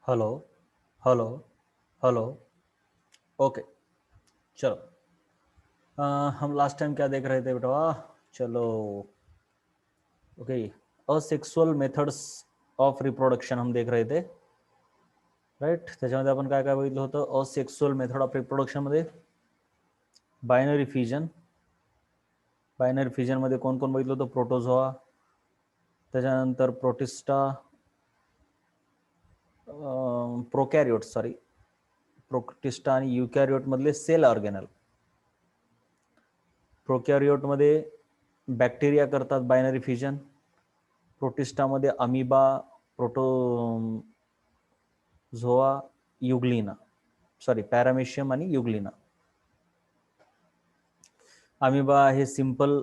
Hello hello hello. Okay, चलो। हम last time क्या देख रहे थे बेटा? चलो, okay. Asexual methods of reproduction हम देख रहे थे, राईट. त्याच्यामध्ये आपण काय काय बघितलं होतं? असेक्सुअल मेथड ऑफ रिप्रोडक्शन मध्ये बायनरी फ्युजन. बायनरी फ्युजन मध्ये कोण कोण बघितलं होतं? प्रोटोझोआ, त्याच्यानंतर प्रोटिस्टा, प्रोकॅरियोट, सॉरी, प्रोटिस्टा आणि युकॅरियोट मधले सेल ऑर्गेनल. प्रोकॅरियोटमध्ये बॅक्टेरिया करतात बायनरी फ्युजन, प्रोटिस्टामध्ये amoeba, protozoa, euglena, sorry paramecium आणि युग्लिना. अमिबा हे सिंपल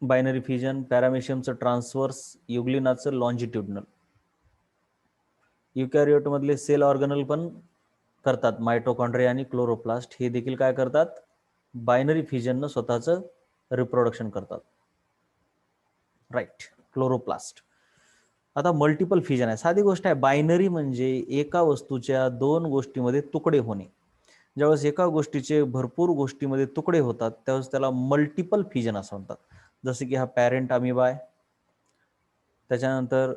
बायनरी फ्युजन, पॅरामेशियमचं ट्रान्सवर्स, युग्लिनाचं लॉन्जिट्युडनल. युकॅरियोट मधले सेल ऑर्गनल पण करतात, मायटोकॉन्ड्रिया आणि क्लोरोप्लास्ट हे देखील काय करतात? बायनरी फ्युजननं स्वतःचं रिप्रोडक्शन करतात, राईट. क्लोरोप्लास्ट. आता मल्टिपल फ्युजन आहे, साधी गोष्ट आहे. बायनरी म्हणजे एका वस्तूच्या दोन गोष्टीमध्ये तुकडे होणे. ज्यावेळेस एका गोष्टीचे भरपूर गोष्टीमध्ये तुकडे होतात त्यावेळेस त्याला मल्टिपल फ्युजन असं म्हणतात. जसे की हा पॅरेंट अमिबा आहे, त्याच्यानंतर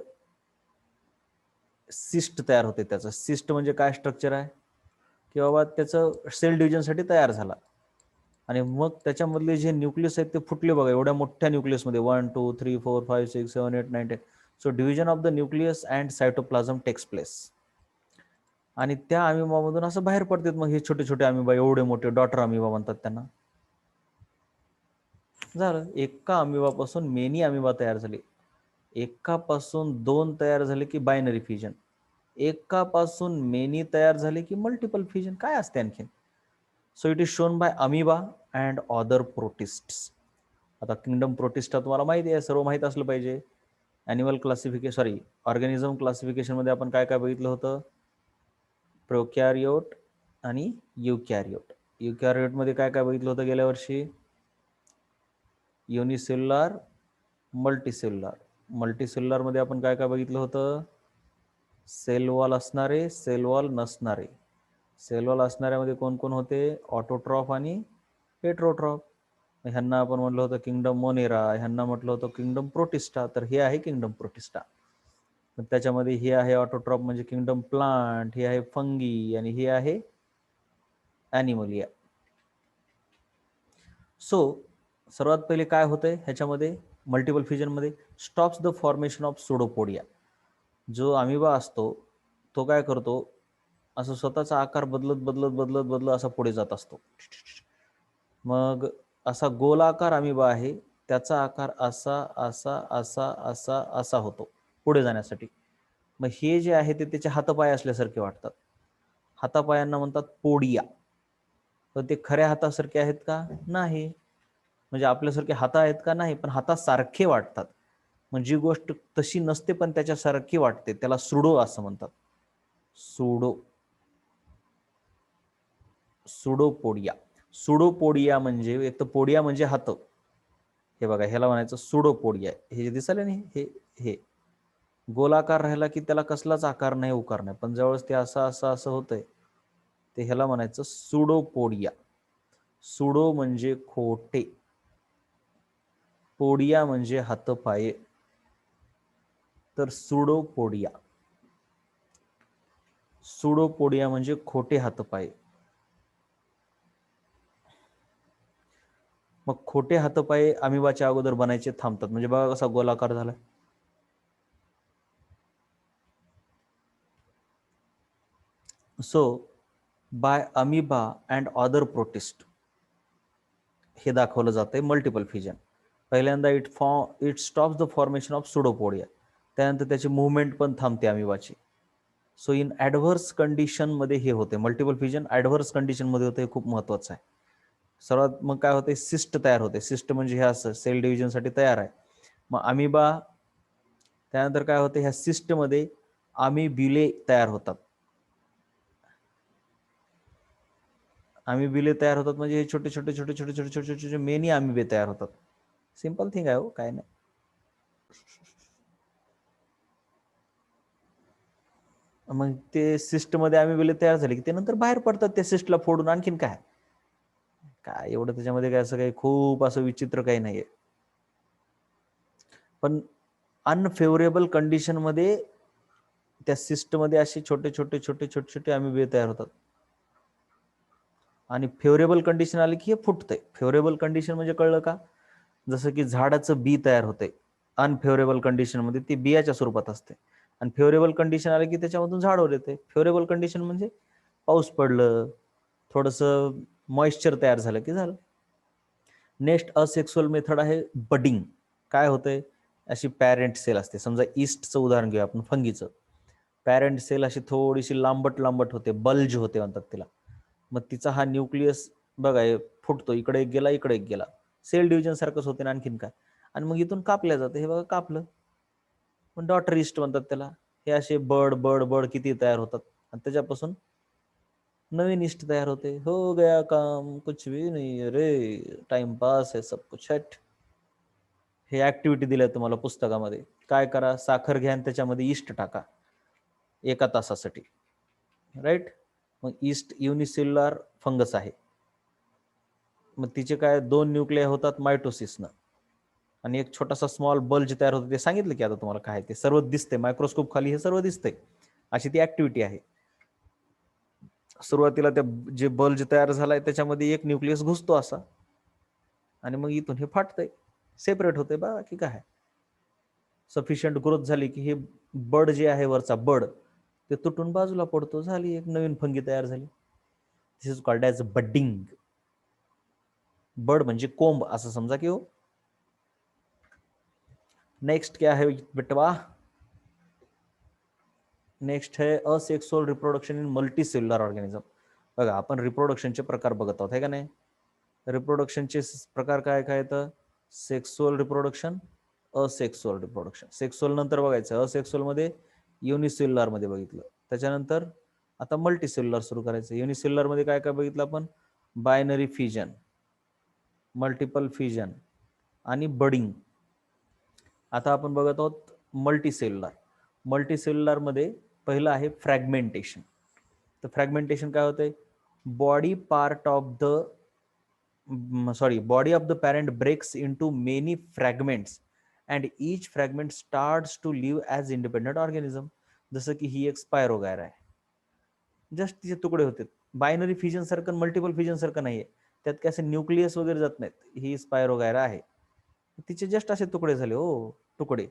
सिस्ट तयार होते. त्याचं सिस्ट म्हणजे काय स्ट्रक्चर आहे की बाबा त्याचं सेल डिव्हिजनसाठी तयार झाला आणि मग त्याच्यामधले जे न्यूक्लियस आहेत ते फुटले बघा, एवढ्या मोठ्या न्यूक्लियसमध्ये 1 2 3 4 5 6 7 8 9 10. So division of the nucleus and cytoplasm takes place. आणि त्या अमिबामधून असं बाहेर पडतात मग हे छोटे छोटे अमिबा, एवढे मोठे डॉटर अमिबा म्हणतात त्यांना. झालं, एका अमिबापासून मेनी अमिबा तयार झाले. एकापासून दोन तयार झाले की बायनरी फ्युजन, एकापासून मेनी तयार झाले की मल्टिपल फ्युजन. काय असते आणखीन? So it is shown by amoeba and other प्रोटिस्ट्स. आता किंगडम प्रोटिस्टा तुम्हाला माहिती आहे, सर्व माहीत असलं पाहिजे. ॲनिमल क्लासिफिकेशन, सॉरी ऑर्गॅनिझम क्लासिफिकेशनमध्ये आपण काय काय बघितलं होतं? प्रोकॅरियोट आणि युकॅरियोट. युकॅरियोटमध्ये काय काय बघितलं होतं गेल्या वर्षी? Unicellular, multicellular. मल्टीसेल्युलरमध्ये आपण काय काय बघितलं होतं? सेल वॉल असणारे, सेल वॉल नसणारे. सेल वॉल असणाऱ्यामध्ये कोण कोण होते? ऑटोट्रॉफ आणि हेट्रोट्रॉफ. ह्यांना आपण म्हटलं होतं किंगडम मोनेरा, ह्यांना म्हटलं होतं किंगडम प्रोटिस्टा. तर हे आहे किंगडम प्रोटिस्टा. त्याच्यामध्ये हे आहे ऑटोट्रॉफ म्हणजे किंगडम प्लांट, हे आहे फंगी आणि हे आहे ॲनिमलिया. सो सर्वात पहिले काय होतंय ह्याच्यामध्ये मल्टिपल फ्युजनमध्ये? Stops the formation of pseudopodia. जो अमिबा असतो तो काय करतो? असं स्वतःचा आकार बदलत बदलत बदलत बदलत असा पुढे जात असतो. मग असा गोलाकार अमिबा आहे, त्याचा आकार असा असा असा असा असा होतो पुढे जाण्यासाठी. मग हे जे आहे ते त्याचे हातपाय असल्यासारखे वाटतात, हातापायांना म्हणतात पोडिया. तर ते खऱ्या हातासारखे आहेत का? नाही. म्हणजे आपल्यासारखे हात आहेत का? नाही, पण हातासारखे वाटतात. म्हणजे जी गोष्ट तशी नसते पण त्याच्यासारखी वाटते त्याला सुडो असं म्हणतात. Sudo, pseudopodia. सुडोपोडिया म्हणजे एक तर पोडिया म्हणजे हात, हे बघा ह्याला म्हणायचं सुडोपोडिया. हे जे दिसायला नाही, हे हे गोलाकार राहिला की त्याला कसलाच आकार नाही, उकार नाही, पण जवळच ते असं असं असं होतंय ते ह्याला म्हणायचं सुडोपोडिया. सुडो म्हणजे खोटे, पोडिया म्हणजे हातपाये, तर सुडोपोडिया. सुडोपोडिया म्हणजे खोटे हातपाय. मग खोटे हातपाय अमिबाच्या अगोदर बनायचे थांबतात. म्हणजे बघा कसा गोलाकार झाला. So by amoeba and other protist हे दाखवलं जातंय मल्टिपल फ्युजन. पहिल्यांदा it stops the formation of pseudopodia, त्यानंतर त्याची मुवमेंट पण थांबते अमिबाची. सो इन ॲडव्हर्स कंडिशनमध्ये हे होते मल्टिपल फ्युजन. ॲडव्हर्स कंडिशनमध्ये होते, हे खूप महत्त्वाचं आहे. सर्वात मग काय होते? सिस्ट तयार होते. सिस्ट म्हणजे हे असं सेल डिव्हिजनसाठी तयार आहे. मग अमिबा, त्यानंतर काय होते? ह्या सिस्टमध्ये अमिब्युले तयार होतात. अमिब्युले तयार होतात म्हणजे हे छोटे छोटे छोटे छोटे छोटे छोटे छोटे छोटे मेनी अमिबे तयार होतात. सिंपल थिंग आहे हो, काय नाही. मग ते सिस्ट मध्ये अॅमिबेले तयार झाले की ते नंतर बाहेर पडतात त्या सिस्टला फोडून. आणखीन काय काय एवढं त्याच्यामध्ये काय असं काही खूप असं विचित्र काही नाहीये. पण अनफेवरेबल कंडिशन मध्ये त्या सिस्ट मध्ये असे छोटे छोटे छोटे छोटे छोटे अॅमिबे तयार होतात. आणि फेवरेबल कंडिशन आली की हे फुटतंय. फेवरेबल कंडिशन म्हणजे कळलं का? जसं की झाडाचं बी तयार होते. अनफेवरेबल कंडिशन मध्ये ती बियाच्या स्वरूपात असते. आणि फेवरेबल कंडिशन आली की त्याच्यामधून झाडवर येते. फेवरेबल कंडिशन म्हणजे पाऊस पडलं, थोडंसं मॉइश्चर तयार झालं की झालं. नेक्स्ट असेक्सुअल मेथड आहे बडिंग. काय होतंय? अशी पॅरेंट सेल असते. समजा ईस्टचं उदाहरण घेऊया आपण, फंगीचं. पॅरेंट सेल अशी थोडीशी लांबट लांबट होते, बल्ज होते म्हणतात तिला. मग तिचा हा न्यूक्लियस बघा फुटतो, इकडे एक गेला इकडे एक गेला, सेल डिव्हिजन सारखंच होते ना आणखीन काय. आणि मग इथून कापल्या जातं. हे बघा कापलं, पण डॉटर ईस्ट म्हणतात त्याला. हे असे बड बड बड किती तयार होतात आणि त्याच्यापासून नवीन ईस्ट तयार होते. हो गया काम, कुछ भी नाही रे, टाइम पास है सब कुछ. हट. हे ऍक्टिव्हिटी दिल्या तुम्हाला पुस्तकामध्ये. काय करा? साखर घ्या आणि त्याच्यामध्ये ईस्ट टाका 1 तासासाठी. राईट. मग ईस्ट युनिसेल्युलर फंगस आहे. मग तिचे काय 2 न्यूक्लिया होतात मायटोसिसनं, आणि एक छोटासा स्मॉल बल्ज तयार होतो. ते सांगितलं की आता तुम्हाला काय ते सर्व दिसते मायक्रोस्कोप खाली, हे सर्व दिसतंय. अशी ती ऍक्टिव्हिटी आहे. सुरुवातीला त्या जे बल्ज तयार झालाय त्याच्यामध्ये एक न्यूक्लियस घुसतो असा, आणि मग इथून हे फाटतंय, सेपरेट होते. बाकी काय, सफिशियंट ग्रोथ झाली की हे बड जे आहे वरचा बड ते तुटून बाजूला पडतो. झाली एक नवीन फंगी तयार झाली. दिस इज कॉल्ड ॲज बडिंग. बड म्हणजे कोंब असं समजा की हो. नेक्स्ट क्या है बेटवा? नेक्स्ट है asexual reproduction in multi cellular organism. बघा आपण रिप्रोडक्शनचे प्रकार बघत आहोत, है का नाही? रिप्रोडक्शनचे प्रकार काय काय? तर sexual reproduction, asexual reproduction. Sexual नंतर बघायचं, असेक्सुअल मध्ये युनिसेल्युलर मध्ये बघितलं. त्याच्यानंतर आता मल्टी सेल्युलर सुरू करायचं. युनिसेल्युलर मध्ये काय काय बघितलं आपण? बायनरी फिजन, मल्टिपल फिजन आणि बडिंग. आता आपण बघत आहोत मल्टी सेल्युलर. मल्टी सेल्युलर मध्ये पहिलं आहे फ्रॅगमेंटेशन. तर फ्रॅगमेंटेशन काय होतंय? Body part of the parent breaks into many fragments and each fragment starts to live as independent organism. जसं की ही एक स्पायरोगायर आहे, जस्ट तिचे तुकडे होते. बायनरी फिजन सारखं, मल्टिपल फिजन सारखं नाहीये, त्यात काय असं न्यूक्लियस वगैरे जात नाहीत. ही स्पायरोगायर आहे, तिचे जस्ट असे तुकडे झाले हो, तुकडे.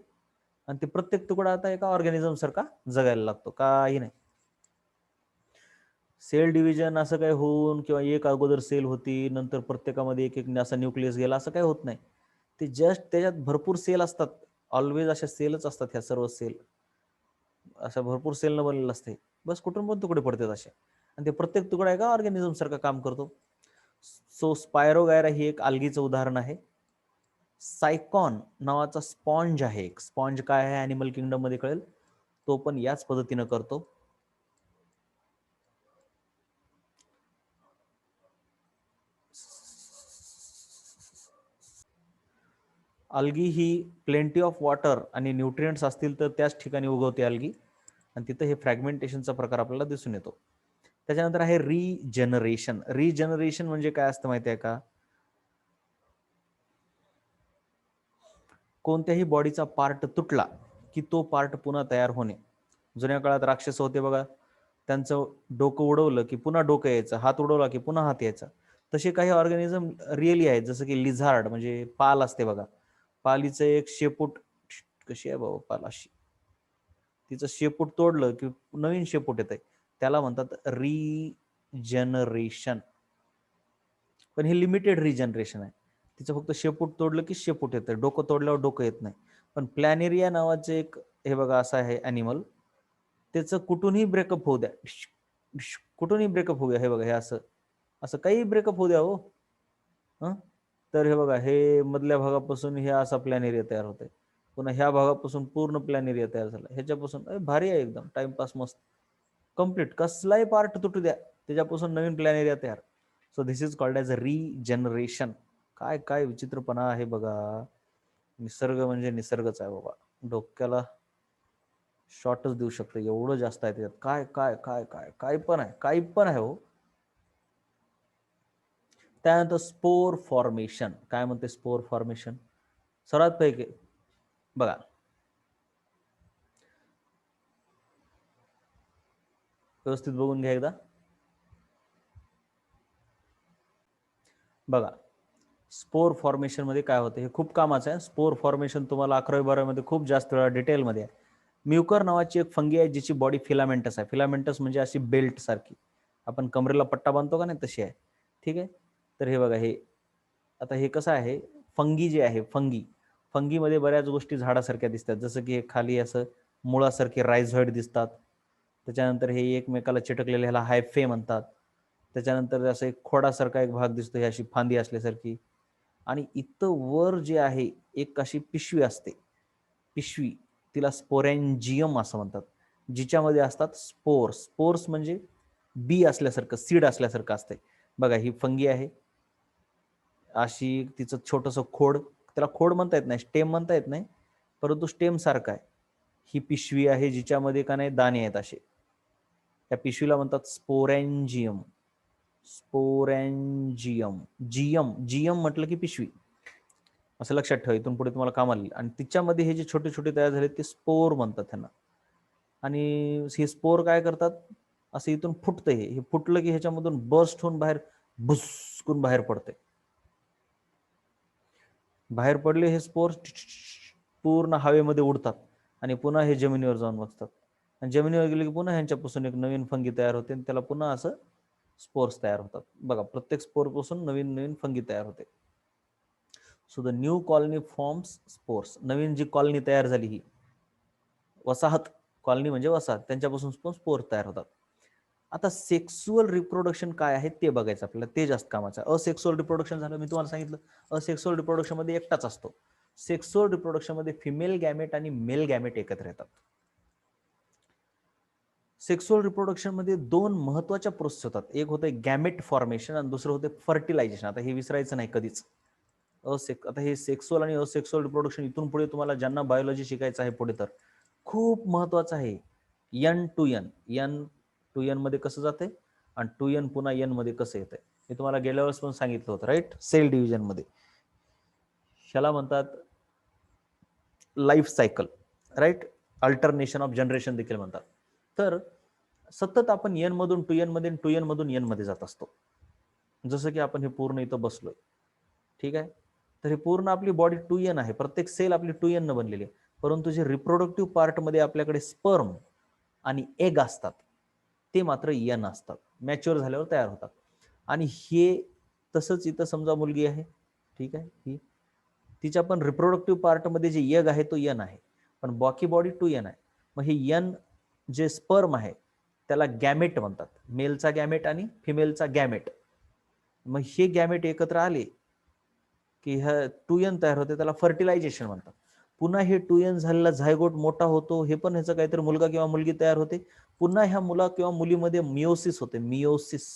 आणि ते प्रत्येक तुकडा आता एका ऑर्गॅनिझम सारखा जगायला लागतो. काही नाही सेल डिव्हिजन असं काही होऊन, किंवा एक अगोदर सेल होती नंतर प्रत्येकामध्ये एक एक असा न्यूक्लियस गेला, असं काही होत नाही. ते जस्ट त्याच्यात भरपूर सेल असतात. ऑलवेज अशा सेलच असतात ह्या सर्व सेल, अशा भरपूर सेल न बनलेलं असते. बस कुठून पण तुकडे पडतात असे, आणि ते प्रत्येक तुकडा आहे का ऑर्गॅनिझम सारखं काम करतो. सो स्पायरोगायरा ही एक आल्गीचं उदाहरण आहे. सायकॉन नावाचा स्पॉन्ज आहे. स्पॉन्ज काय आहे ॲनिमल किंगडम मध्ये कळेल, तो पण याच पद्धतीनं करतो. Algae he plenty of water आणि न्यूट्रिएंट्स असतील तर त्याच ठिकाणी उगवते अल्गी, आणि तिथं हे फ्रॅगमेंटेशनचा प्रकार आपल्याला दिसून येतो. त्याच्यानंतर आहे रिजनरेशन. रिजनरेशन म्हणजे काय असतं माहिती आहे का? कोणत्याही बॉडीचा पार्ट तुटला की तो पार्ट पुन्हा तयार होणे. जुन्या काळात राक्षस होते बघा, त्यांचं डोकं उडवलं की पुन्हा डोकं यायचं, हात उडवला की पुन्हा हात यायचा. तसे काही ऑर्गॅनिझम रिअली आहेत, जसं की लिझार्ड म्हणजे पाल असते बघा, पालीचं एक शेपूट, कशी आहे बाबा पाल अशी, तिचं शेपूट तोडलं की नवीन शेपूट येत आहे, त्याला म्हणतात रिजनरेशन. पण हे लिमिटेड रिजनरेशन आहे. तिचं फक्त शेपूट तोडलं की शेपूट येतं, डोकं तोडल्यावर डोकं येत नाही. पण प्लॅनेरिया नावाचे एक, हे बघा असं आहे ॲनिमल, त्याचं कुठूनही ब्रेकअप होऊ द्या, कुठूनही ब्रेकअप होऊ द्या, हे बघा हे असं असं काही ब्रेकअप होऊ द्या हो, तर हे बघा हे मधल्या भागापासून हे असा प्लॅन एरिया तयार होतोय, पुन्हा ह्या भागापासून पूर्ण प्लॅन एरिया तयार झाला, ह्याच्यापासून भारी आहे एकदम, टाइमपास मस्त, कम्प्लीट कसलाही पार्ट तुटू द्या त्याच्यापासून नवीन प्लॅन एरिया तयार. So this is called as a regeneration. काय काय विचित्रपणा आहे बघा. निसर्ग म्हणजे निसर्गच आहे बाबा, डोक्याला शॉर्टच देऊ शकतो, एवढं जास्त आहे त्याच्यात. काय काय काय काय काय पण आहे, काही पण आहे हो. त्यानंतर स्पोर फॉर्मेशन. काय म्हणते स्पोर फॉर्मेशन? सर्वात पैकी बघा, व्यवस्थित बघून घ्या एकदा. बघा, स्पोर फॉर्मेशन मध्ये काय होते हे खूप कामाचं आहे. स्पोर फॉर्मेशन तुम्हाला 11वी-12वी मध्ये खूप जास्त वेळा डिटेलमध्ये आहे. म्युकर नावाची एक फंगी आहे जिची बॉडी फिलामेंटस आहे. फिलामेंटस म्हणजे अशी बेल्ट सारखी, आपण कमरेला पट्टा बांधतो का नाही तशी आहे. ठीक आहे. तर हे बघा, हे आता हे कसं आहे, फंगी जे आहे, फंगीमध्ये बऱ्याच गोष्टी झाडासारख्या दिसतात. जसं की हे खाली असं मुळासारखे रायझॉइड दिसतात. त्याच्यानंतर हे एकमेकाला चिटकलेले, ह्याला हायफे म्हणतात. त्याच्यानंतर असं एक खोडासारखा एक भाग दिसतो, ही अशी फांदी असल्यासारखी. आणि इथं वर जे आहे एक अशी पिशवी असते, पिशवी, तिला स्पोरॅन्जियम असं म्हणतात, जिच्यामध्ये असतात स्पोर्स. स्पोर्स म्हणजे बी असल्यासारखं, सीड असल्यासारखं असते. बघा, ही फंगी आहे अशी, तिचं छोटंसं खोड, त्याला खोड म्हणता येत नाही, स्टेम म्हणता येत नाही, परंतु स्टेम सारखं आहे. ही पिशवी आहे जिच्यामध्ये का नाही दाणे आहेत असे, त्या पिशवीला म्हणतात स्पोरॅन्जियम. स्पोरॅन्जियम, जियम, जियम म्हटलं की पिशवी, असं लक्षात ठेवा, इथून पुढे तुम्हाला कामाला येईल. आणि तिच्यामध्ये हे जे छोटे छोटे तयार झाले ते स्पोर म्हणतात त्यांना. आणि हे स्पोर काय करतात, असं इथून फुटतं, हे फुटलं की ह्याच्यामधून बर्स्ट होऊन बाहेर भुसकून बाहेर पडते. बाहेर पडले हे स्पोर पूर्ण हवेमध्ये उडतात आणि पुन्हा हे जमिनीवर जाऊन बसतात. आणि जमिनीवर गेले की पुन्हा ह्यांच्यापासून एक नवीन फंगी तयार होते आणि त्याला पुन्हा असं स्पोर्स तयार होतात. बघा, प्रत्येक स्पोर पासून नवीन नवीन फंगी तयार होते. So the new colony forms spores. नवीन जी कॉलनी तयार झाली, ही वसाहत, कॉलनी म्हणजे वसाहत, त्यांच्यापासून स्पोर तयार होतात. आता सेक्सुअल रिप्रोडक्शन काय आहे ते बघायचं आपल्याला, ते जास्त कामाचं आहे. असेक्सुअल रिप्रोडक्शन झालं, मी तुम्हाला सांगितलं, असेक्सुअल रिप्रोडक्शन मध्ये एकटाच असतो. सेक्सुअल रिप्रोडक्शन मध्ये फिमेल गॅमेट आणि मेल गॅमेट एकत्र येतात. सेक्सुअल रिप्रोडक्शन मध्ये दोन महत्वाच्या प्रोसेस होतात, एक होते गॅमेट फॉर्मेशन आणि दुसरं होते फर्टिलायझेशन. आता हे विसरायचं नाही कधीच. आता हे सेक्सुअल आणि असेक्सुअल रिप्रोडक्शन इथून पुढे तुम्हाला ज्यांना बायोलॉजी शिकायचं आहे पुढे, तर खूप महत्वाचं आहे. N to N, N to N मध्ये कसं जाते आणि टू एन पुन्हा एन मध्ये कसं येते, हे तुम्हाला गेल्या वेळेस पण सांगितलं होतं, राईट. सेल डिव्हिजन मध्ये ह्याला म्हणतात life cycle, right. Alternation of generation देखील म्हणतात. तर सतत आपण एन मधून टू एन मध्ये, टू एन मधून एन मध्ये जात असतो. जसं की आपण हे पूर्ण इथं बसलोय, ठीक आहे. तर हे पूर्ण आपली बॉडी टू एन आहे, प्रत्येक सेल आपली टू एन न बनलेली आहे. परंतु जे रिप्रोडक्टिव्ह पार्ट मध्ये आपल्याकडे स्पर्म आणि एग असतात ते मात्र एन असतात, मॅच्युअर झाल्यावर तयार होतात. आणि हे तसंच इथं समजा मुलगी आहे, ठीक आहे, ही तिच्या पण रिप्रोडक्टिव्ह पार्ट मध्ये जे एग आहे तो एन आहे, पण बाकी बॉडी टू एन आहे. मग हे एन जे स्पर्म आहे त्याला गॅमेट म्हणतात, मेलचा गॅमेट आणि फिमेलचा गॅमेट. मग हे गॅमेट एकत्र आले की ह्या टू एन तयार होते, त्याला फर्टिलायझेशन म्हणतात. पुन्हा हे टू एन झालेला झायगोट मोठा होतो, हे पण ह्याचं काहीतरी मुलगा किंवा मुलगी तयार होते. पुन्हा ह्या मुला किंवा मुलीमध्ये मिओसिस होते, मिओसिस.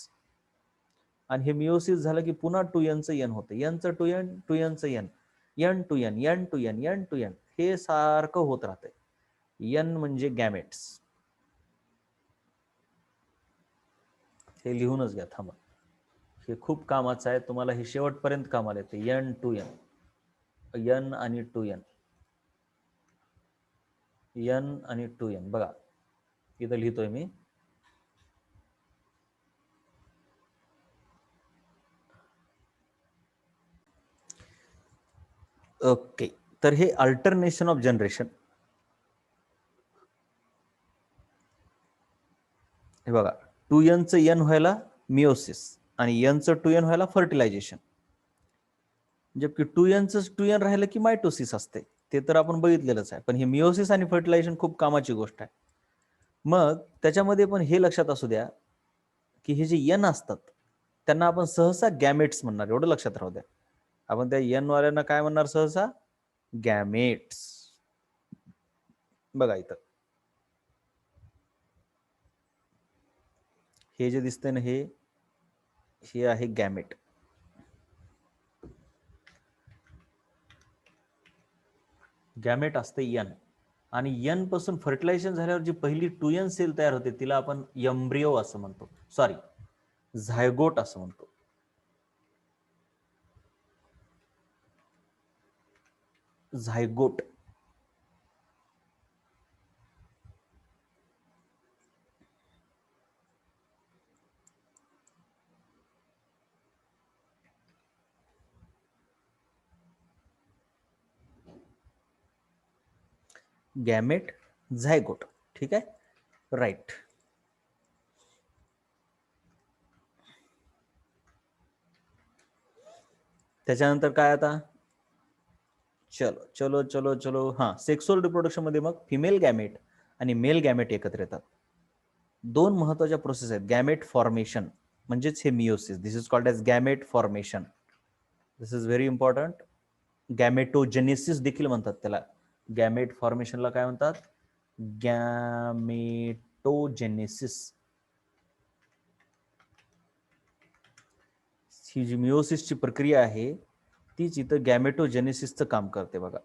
आणि हे मिओसिस झालं की पुन्हा टू एनचं एन होतं, एनचं टू एन, टू एनचं N, N to N, N to N, N to N, हे सारखं होत राहतंय. एन म्हणजे गॅमेट्स. हे लिहूनच घ्या, थांबा, हे खूप कामाचं आहे, तुम्हाला हे शेवटपर्यंत कामाला येते. एन टू एन, एन आणि टू एन, एन आणि टू एन. बघा, इथं लिहितोय मी. ओके, तर हे अल्टरनेशन ऑफ जनरेशन, हे बघा, टू एनचं एन व्हायला मिओसिस आणि एनचं टू एन व्हायला फर्टिलायझेशन. जबकि टू एनचं टू एन राहिलं की मायटोसिस असते, ते तर आपण बघितलेलंच आहे. पण हे मिओसिस आणि फर्टिलायझेशन खूप कामाची गोष्ट आहे. मग त्याच्यामध्ये पण हे लक्षात असू द्या की हे जे एन असतात त्यांना आपण सहसा गॅमेट्स म्हणणार, एवढं लक्षात राहू द्या. आपण त्या एन वाल्यांना काय म्हणणार सहसा? गॅमेट्स. बघा इथं हे जे दिसतंय ना, हे आहे गॅमेट. गॅमेट असते एन. आणि यन पासून फर्टिलायझेशन झाल्यावर जी पहिली 2n सेल तयार होते तिला आपण एम्ब्रिओ असं म्हणतो, सॉरी झायगोट असं म्हणतो. झायगोट. Gamete, zygote. ठीक आहे, राईट. त्याच्यानंतर काय आता, चलो चलो चलो चलो, हा सेक्सुअल रिप्रोडक्शन मध्ये मग फिमेल गॅमेट आणि मेल गॅमेट एकत्र येतात. दोन महत्वाच्या प्रोसेस आहेत. गॅमेट फॉर्मेशन म्हणजेच हे meiosis, this is called as gamete formation. This is very important. Gametogenesis देखील म्हणतात त्याला. गॅमेट फॉर्मेशनला काय म्हणतात, गॅमेटोजेनेसिस. ही जी मिओसिसची प्रक्रिया आहे तीच इथं गॅमेटोजेनेसिसचं काम करते बघा.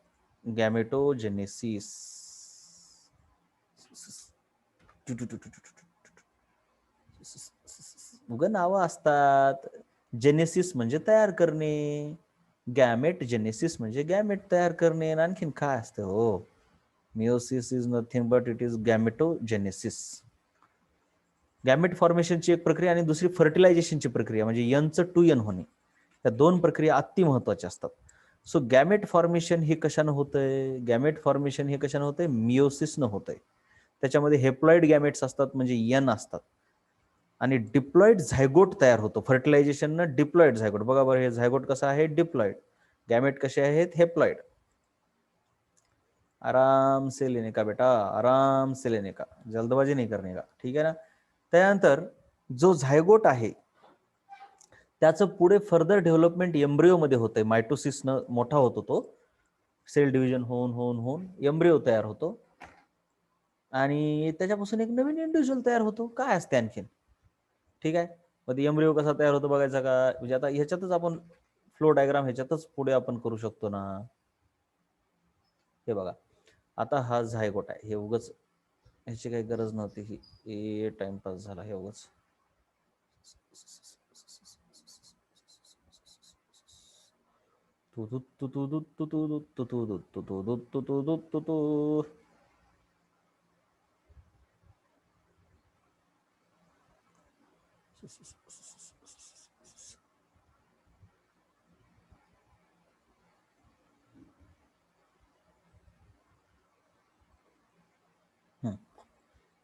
गॅमेटोजेनेसिस. उग नावं असतात. जेनेसिस म्हणजे तयार करणे, गॅमेट जेनेसिस म्हणजे गॅमेट तयार करणे. आणखीन काय असतं हो, meiosis is nothing but it is gametogenesis. Gamete फॉर्मेशनची एक प्रक्रिया आणि दुसरी फर्टिलायझेशनची प्रक्रिया म्हणजे यनचं 2n होणे. या दोन प्रक्रिया अति महत्वाच्या असतात. सो गॅमेट फॉर्मेशन हे कशानं होतंय, गॅमेट फॉर्मेशन हे कशानं होतंय, मिओसिसनं होतंय. त्याच्यामध्ये हेप्लॉइड गॅमेट्स असतात म्हणजे यन असतात आणि डिप्लॉइड झायगोट तयार होतो. फर्टिलायझेशननं डिप्लॉइड झायगोट. बघा बरं, हे झायगोट कसं आहे, डिप्लॉइड. गॅमेट कसे आहेत, हेप्लॉइड. आराम से लेने का बेटा, आराम से लेने का, जल्दबाजी नहीं करने का. ठीक आहे ना. त्यानंतर जो झायगोट आहे त्याचं पुढे फर्दर डेव्हलपमेंट एम्ब्रिओ मध्ये होतंय. मायटोसिसनं मोठा होतो तो, सेल डिव्हिजन होऊन होऊन होऊन एम्ब्रिओ तयार होतो आणि त्याच्यापासून एक नवीन इंडिव्हिज्युअल तयार होतो. काय असते आणखीन. ठीक आहे, मग एम्ब्रिओ कसा तयार होतो बघायचा का, म्हणजे आता ह्याच्यातच आपण फ्लो डायग्राम ह्याच्यातच पुढे आपण करू शकतो ना. हे बघा, आता हा झायगोट आहे, हे उगच ह्याची काही गरज नव्हती, ही टाइमपास झाला हे उगच.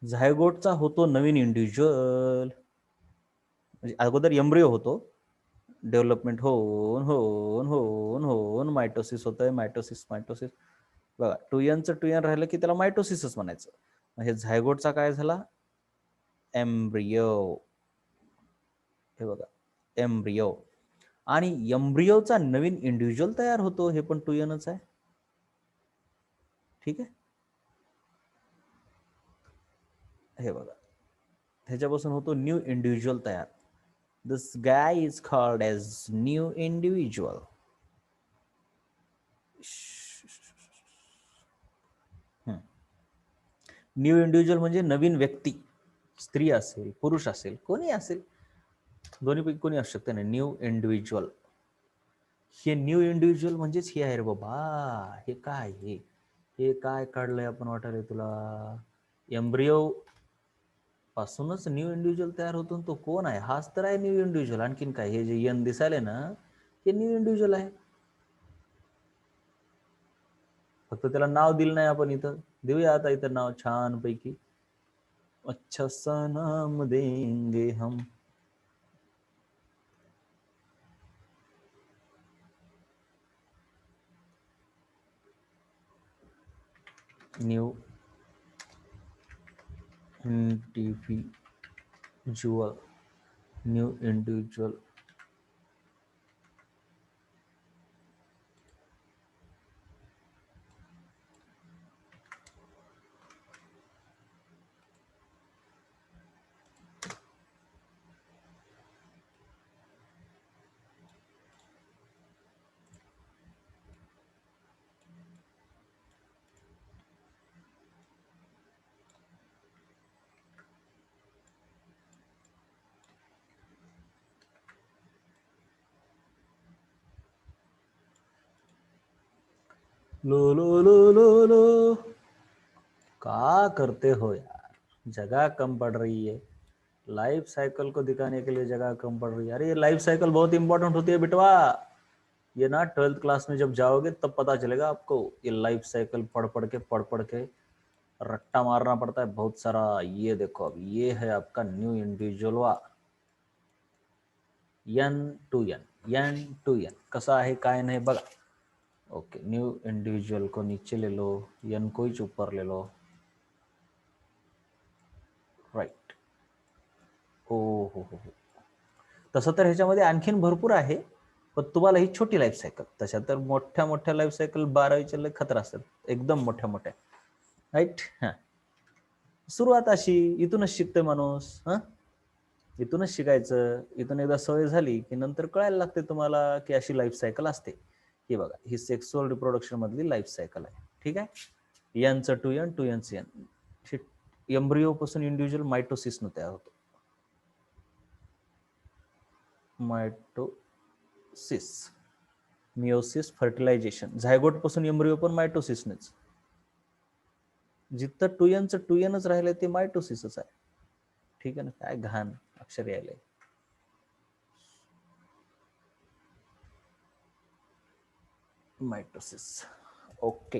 झायगोटचा होतो नवीन इंडिव्हिज्युअल, म्हणजे अगोदर एम्ब्रिओ होतो, डेव्हलपमेंट होऊन होऊन होऊन होऊन मायटोसिस होतंय, मायटोसिस मायटोसिस. बघा 2nचं 2n राहिलं की त्याला मायटोसिसच म्हणायचं. हे झायगोटचा काय झाला, एम्ब्रिओ. हे बघा, एम्ब्रिओ. आणि एम्ब्रिओचा नवीन इंडिव्हिज्युअल तयार होतो, हे पण 2nच आहे. ठीक आहे, हे बघा, ह्याच्यापासून होतो न्यू इंडिव्हिज्युअल तयार. This guy is called as new individual. New individual म्हणजे नवीन व्यक्ती, स्त्री असेल पुरुष असेल कोणी असेल, दोन्हीपैकी कोणी असू शकते ना. न्यू इंडिव्हिज्युअल, हे न्यू इंडिव्हिज्युअल म्हणजेच हे आहे रे बाबा. हे काय, हे काय काढलंय आपण वाटायला तुला, एम्ब्रिओ पासूनच न्यू इंडिव्हिज्युअल तयार होतो. तो कोण आहे, हाच तर आहे न्यू इंडिव्हिज्युअल. आणखीन काय, हे जे यन दिसायले ना हे न्यू इंडिव्हिज्युअल आहे. फक्त त्याला नाव दिलं नाही आपण, इथं देऊया आता इथं नाव छान पैकी. अच्छा सा नाम देंगे हम. New individual, new individual. लो लो लो लो लो, क्या करते हो यार, जगह कम पड़ रही है, लाइफ साइकिल को दिखाने के लिए जगह कम पड़ रही है। अरे ये लाइफ साइकिल बहुत इंपॉर्टेंट होती है बेटवा, ये ना 12th क्लास में जब जाओगे तब पता चलेगा आपको। ये लाइफ साइकिल पढ़ पढ़ के रट्टा मारना पड़ता है बहुत सारा। ये देखो अब ये है आपका new individual N to N कसा आहे काय नाही बघा। ओके, न्यू इंडिव्हिज्युअल को नीचे ले लो, N को ही ऊपर ले लो, राईट। हो हो हो हो, तसं तर ह्याच्यामध्ये आणखीन भरपूर आहे, पण तुम्हाला ही छोटी लाईफ सायकल, तशा तर मोठ्या मोठ्या लाईफ सायकल 12वीच्या लय खतरा असतात, एकदम मोठ्या मोठ्या, राईट। हां, सुरुवात अशी, इथूनच शिकतोय माणूस। हां, इथूनच शिकायचं, इथून एकदा सवय झाली की नंतर कळायला लागते तुम्हाला की अशी लाईफ सायकल असते। ही बघा, ही सेक्सुअल रिप्रोडक्शन मधली लाईफ सायकल आहे, ठीक आहे। N to N, to N to N, embryo पासून इंडिव्हिज्युअल मायटोसिस न तयार होतो, मायटोसिस, मिओसिस, फर्टिलायझेशन, झायगोट पासून एम्ब्रिओ पण मायटोसिसनेच, जिथं 2N चं 2Nच राहिलंय ते मायटोसिसच आहे, ठीक आहे ना। काय घाण अक्षर यायलंय, मायटोसिस। ओके,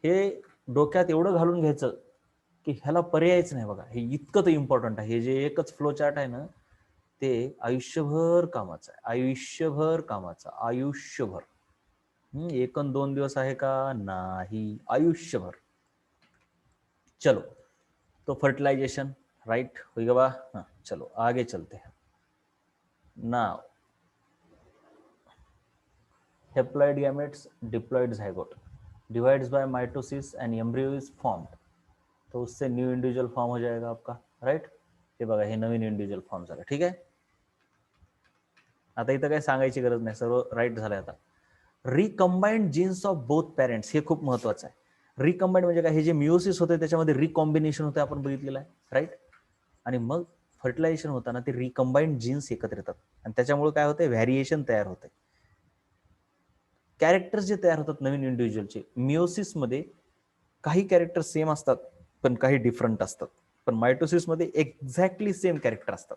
हे डोक्यात एवढं घालून घ्यायचं की ह्याला पर्यायच नाही बघा, हे इतकं तर इम्पॉर्टंट आहे। हे जे एकच फ्लो चार्ट आहे ना, ते आयुष्यभर कामाचं आहे, आयुष्यभर कामाचं, आयुष्यभर। एक अन 2 दिवस आहे का, नाही, आयुष्यभर। चलो, तो फर्टिलाइजेशन, राइट होगा बा। हाँ, चलो आगे चलते हैं। Now haploid gametes, diploid zygote divides by mitosis and embryo is formed, तो उससे न्यू इंडिव्हिज्युअल फॉर्म हो जाएगा आपका, राइट। हे बघा, हे नवीन इंडिव्हिज्युअल फॉर्म झालं, ठीक आहे। आता इथं काही सांगायची गरज नाही, सर्व राईट झालंय आता। रिकंबाइंड जीन्स ऑफ बोथ पेरेंट्स, हे खूप महत्वाचं आहे। रिकंबाइंड म्हणजे काय, हे जे मिओसिस होते त्याच्यामध्ये रिकॉम्बिनेशन होते, आपण बघितलेलं आहे, राईट। आणि मग फर्टिलायझेशन होताना ते रिकंबाइंड जीन्स एकत्र येतात आणि त्याच्यामुळे काय होते, व्हॅरिएशन तयार होते, कॅरेक्टर्स जे तयार होतात नवीन इंडिव्हिज्युअलचे। मिओसिसमध्ये काही कॅरेक्टर सेम असतात पण काही डिफरंट असतात, पण मायटोसिसमध्ये एक्झॅक्टली सेम कॅरेक्टर असतात।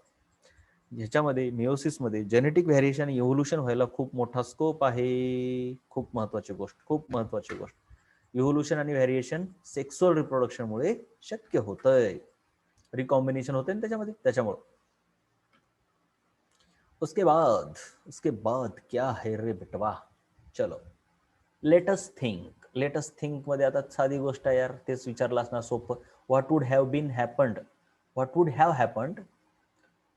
ह्याच्यामध्ये मिओसिसमध्ये जेनेटिक व्हॅरिएशन, इव्होल्युशन व्हायला खूप मोठा स्कोप आहे, खूप महत्वाची गोष्ट, खूप महत्वाची गोष्ट। इव्होल्युशन आणि व्हॅरिएशन सेक्सुअल रिप्रोडक्शनमुळे शक्य होतंय, रिकॉम्बिनेशन होते त्याच्यामुळे। उसके बाद क्या है रे बेटवा, चलो लेटस थिंक मध्ये आता साधी गोष्ट आहे यार, तेच विचारलं असणार सोपं। What would have happened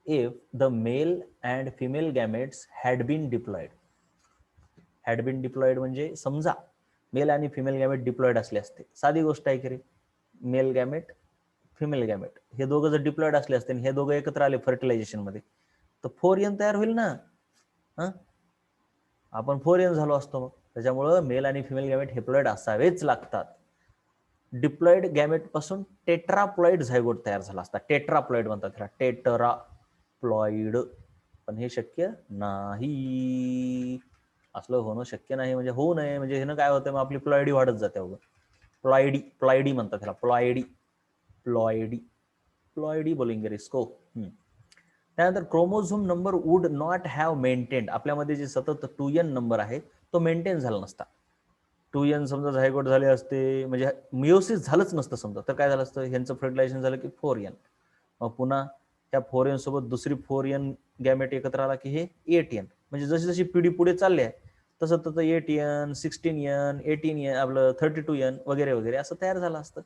if the male and female gametes had been diploid. म्हणजे समजा मेल आणि फिमेल गॅमेट डिप्लॉइड असले असते, साधी गोष्ट आहे की रे, मेल गॅमेट फिमेल गॅमेट हे दोघं जर डिप्लॉइड असले असते, हे दोघं एकत्र आले फर्टिलायझेशन मध्ये, तर 4N तयार होईल ना। आपण 4N झालो असतो मग, त्याच्यामुळं मेल आणि फिमेल गॅमेट हेप्लॉइड असावेच लागतात। डिप्लॉइड गॅमेट पासून टेट्राप्लॉइड झायगोट तयार झाला असता, टेट्राप्लॉइड म्हणतात त्याला, टेट्राप्लॉइड, पण हे शक्य नाही, असलं होणं शक्य नाही, म्हणजे होऊ नये, म्हणजे हे काय होतं, मग आपली प्लॉइडी वाढत जाते अवघड, प्लॉइडी म्हणतात त्याला, प्लॉइडी बोलेंगे इसको। त्यानंतर chromosome number would not have maintained, आपल्यामध्ये जे सतत 2N नंबर आहे तो मेंटेन झाला नसता। 2N समजा झायगोट झाले असते, म्हणजे मिओसिस झालंच नसतं समजा, तर काय झालं असतं, ह्यांचं फर्टिलायझेशन झालं की 4N, मग पुन्हा त्या 4N सोबत दुसरी 4N गॅमेट एकत्र आला की हे 8N, म्हणजे जशी जशी पिढी पुढे चालली आहे तसं तसं 8N, 16N, 18N, आपलं 32N वगैरे वगैरे असं तयार झालं असतं।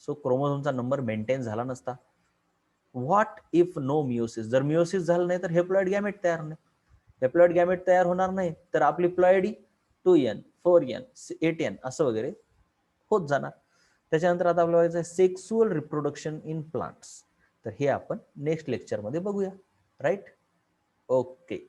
सो क्रोमोझोमचा नंबर मेंटेन झाला नसता। व्हॉट इफ नो मिओसिस, जर मिओसिस झालं नाही तर हेप्लॉइड गॅमेट तयार नाही, हेप्लॉइड गॅमेट तयार होणार नाही तर आपली प्लॉइडी 2N, 4N, 8N असं वगैरे होत जाणार। त्याच्यानंतर आता आपल्याला बघायचं आहे सेक्सुअल रिप्रोडक्शन इन प्लांट्स, तर हे आपण नेक्स्ट लेक्चरमध्ये बघूया, राईट। ओके,